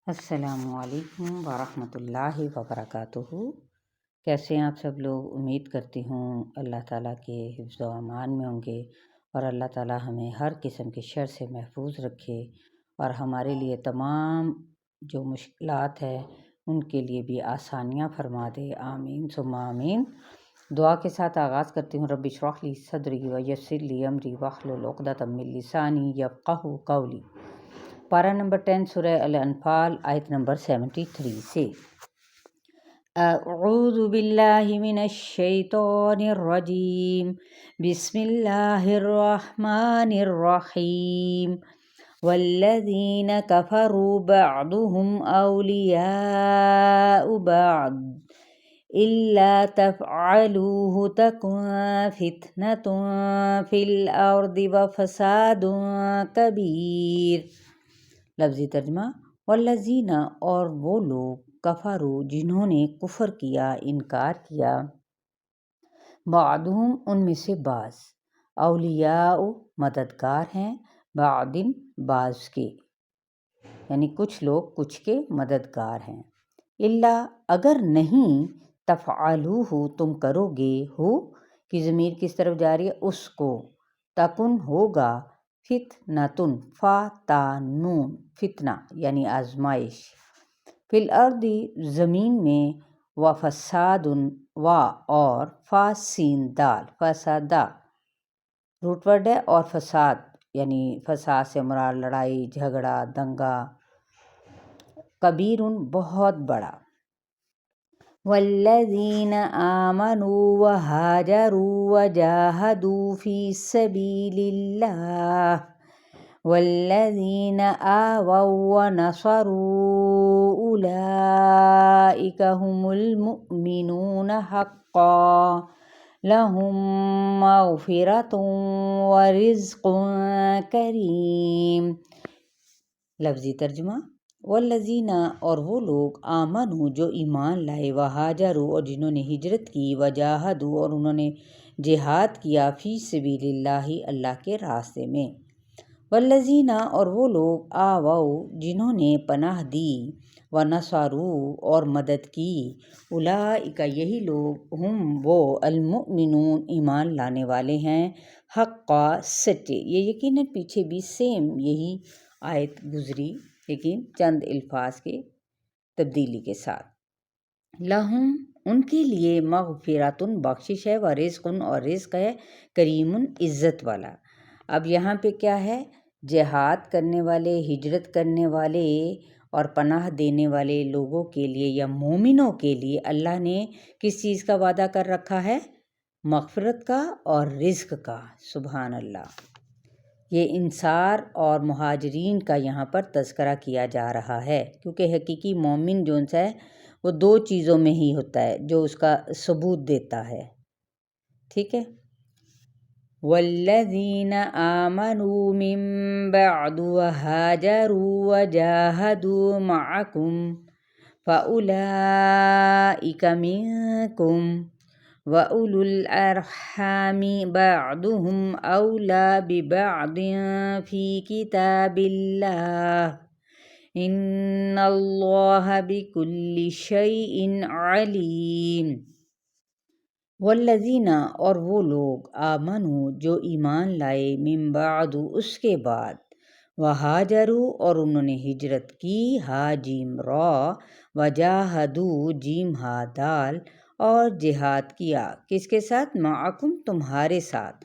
السلام علیکم ورحمۃ اللہ وبرکاتہ۔ کیسے ہیں آپ سب لوگ؟ امید کرتی ہوں اللہ تعالیٰ کے حفظ و امان میں ہوں گے اور اللہ تعالیٰ ہمیں ہر قسم کے شر سے محفوظ رکھے اور ہمارے لیے تمام جو مشکلات ہے ان کے لیے بھی آسانیاں فرما دے، آمین ثم آمین۔ دعا کے ساتھ آغاز کرتی ہوں۔ رب اشرح لی صدری ویسر لی امری واحلل عقدۃ من لسانی یفقہوا قولی۔ پارہ نمبر 10 سورہ الانفال آیت نمبر 73 سے۔ اعوذ باللہ من الشیطان الرجیم، بسم اللہ الرحمن الرحیم۔ والذین کفروا بعضهم اولیاء بعض الا تفعلوه تکن فتنة فی الارض وفساد کبیر۔ لفظی ترجمہ: والذین، اور وہ لوگ، کفروا، جنہوں نے کفر کیا، انکار کیا، بعضهم، ان میں سے بعض، اولیاء، مددگار ہیں، بعض، بعض کے، یعنی کچھ لوگ کچھ کے مددگار ہیں، الا، اگر نہیں، تفعلوہ، تم کرو گے، ہو کی ضمیر کس طرف جا رہی ہے؟ اس کو، تکن، ہوگا، فتنۃ، فا تا نون، فتنہ یعنی آزمائش، فی الارض، زمین میں، وفساد، وا اور، فا سین دال، فسادہ روٹ ورڈ ہے، اور فساد یعنی فساد سے مراد لڑائی جھگڑا دنگا، کبیر، بہت بڑا۔ والذین آمنوا وہاجروا وجاہدوا فی سبیل اللہ والذین آووا ونصروا اولئک هم المؤمنون حقا لہم مغفرۃ ورزق کریم۔ لفظی ترجمہ: والذین، اور وہ لوگ، آمنوا، جو ایمان لائے، وہاجروا، اور جنہوں نے ہجرت کی، وجاہدوا، اور انہوں نے جہاد کیا، فی سبیل اللہ، اللہ کے راستے میں، والذین، اور وہ لوگ، آووا، جنہوں نے پناہ دی، ونصروا، اور مدد کی، اولئک، یہی لوگ، ہم، وہ، المؤمنون، ایمان لانے والے ہیں، حقا، سچے۔ یہ یقیناً پیچھے بھی سیم یہی آیت گزری لیکن چند الفاظ کے تبدیلی کے ساتھ۔ لہم، ان کے لیے، مغفرۃ، بخشش ہے، ورزق، اور رزق ہے، کریم، عزت والا۔ اب یہاں پہ کیا ہے؟ جہاد کرنے والے، ہجرت کرنے والے اور پناہ دینے والے لوگوں کے لیے یا مومنوں کے لیے اللہ نے کس چیز کا وعدہ کر رکھا ہے؟ مغفرت کا اور رزق کا۔ سبحان اللہ۔ یہ انصار اور مہاجرین کا یہاں پر تذکرہ کیا جا رہا ہے، کیونکہ حقیقی مومن جو ہے وہ دو چیزوں میں ہی ہوتا ہے جو اس کا ثبوت دیتا ہے، ٹھیک ہے۔ والذین آمنوا من بعد وہاجروا وجاہدوا معکم فاولئک منکم واولو الارحام بعضهم اولی ببعض فی کتاب اللہ ان اللہ بکل شیء علیم۔ والذین، اور وہ لوگ، آمنوا، جو ایمان لائے، من بعد، اس کے بعد، وہاجروا، اور انہوں نے ہجرت کی، ہا جیم را، وجاہدوا، جیم ہا دال، اور جہاد کیا، کس کے ساتھ؟ معکم، تمہارے ساتھ،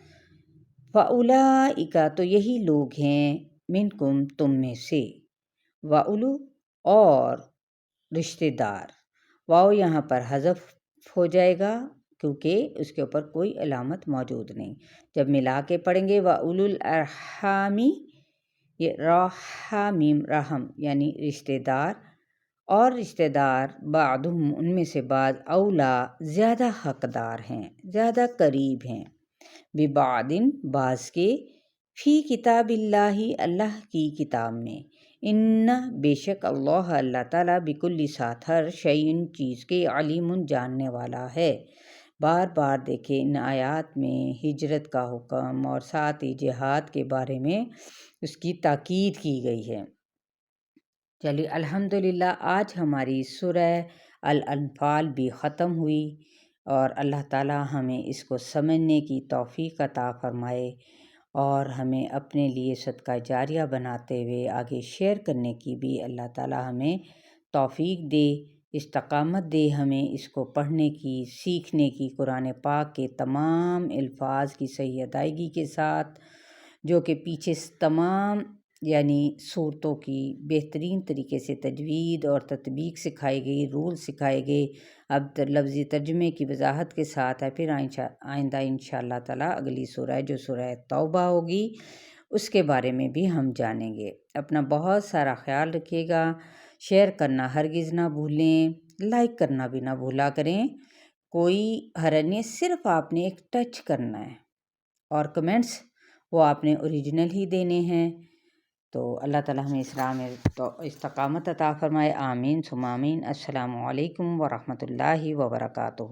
فاولئک، تو یہی لوگ ہیں، منکم، تم میں سے، واولو، اور رشتہ دار، واو یہاں پر حذف ہو جائے گا کیونکہ اس کے اوپر کوئی علامت موجود نہیں۔ جب ملا کے پڑھیں گے، واولو الارحامی، یہ رحامیم، رحم یعنی رشتہ دار، اور رشتہ دار، بعضهم، ان میں سے بعض، اولا، زیادہ حقدار ہیں، زیادہ قریب ہیں، ببعض، بعض کے، فی کتاب اللہ، اللہ کی کتاب میں، ان، بے شک، اللہ، اللہ تعالیٰ، بکل، ساتھ، ہر، شیء، چیز کے، علیم، جاننے والا ہے۔ بار بار دیکھیں ان آیات میں ہجرت کا حکم اور ساتھ ہی جہاد کے بارے میں اس کی تاکید کی گئی ہے۔ چلیے الحمدللہ آج ہماری سورہ الانفال بھی ختم ہوئی، اور اللہ تعالی ہمیں اس کو سمجھنے کی توفیق عطا فرمائے، اور ہمیں اپنے لیے صدقہ جاریہ بناتے ہوئے آگے شیئر کرنے کی بھی اللہ تعالی ہمیں توفیق دے، استقامت دے ہمیں اس کو پڑھنے کی، سیکھنے کی، قرآن پاک کے تمام الفاظ کی صحیح ادائیگی کے ساتھ، جو کہ پیچھے تمام یعنی صورتوں کی بہترین طریقے سے تجوید اور تطبیق سکھائی گئی، رول سکھائے گئے۔ اب لفظی ترجمے کی وضاحت کے ساتھ ہے، پھر آئندہ انشاءاللہ تعالی اگلی سورہ جو سورہ توبہ ہوگی اس کے بارے میں بھی ہم جانیں گے۔ اپنا بہت سارا خیال رکھیے گا، شیئر کرنا ہرگز نہ بھولیں، لائک کرنا بھی نہ بھولا کریں، کوئی حرج نہیں، صرف آپ نے ایک ٹچ کرنا ہے، اور کمنٹس وہ آپ نے اوریجنل ہی دینے ہیں۔ تو اللہ تعالیٰ ہمیں اس راہ میں استقامت عطا فرمائے، آمین ثم آمین۔ السلام علیکم ورحمۃ اللہ وبرکاتہ۔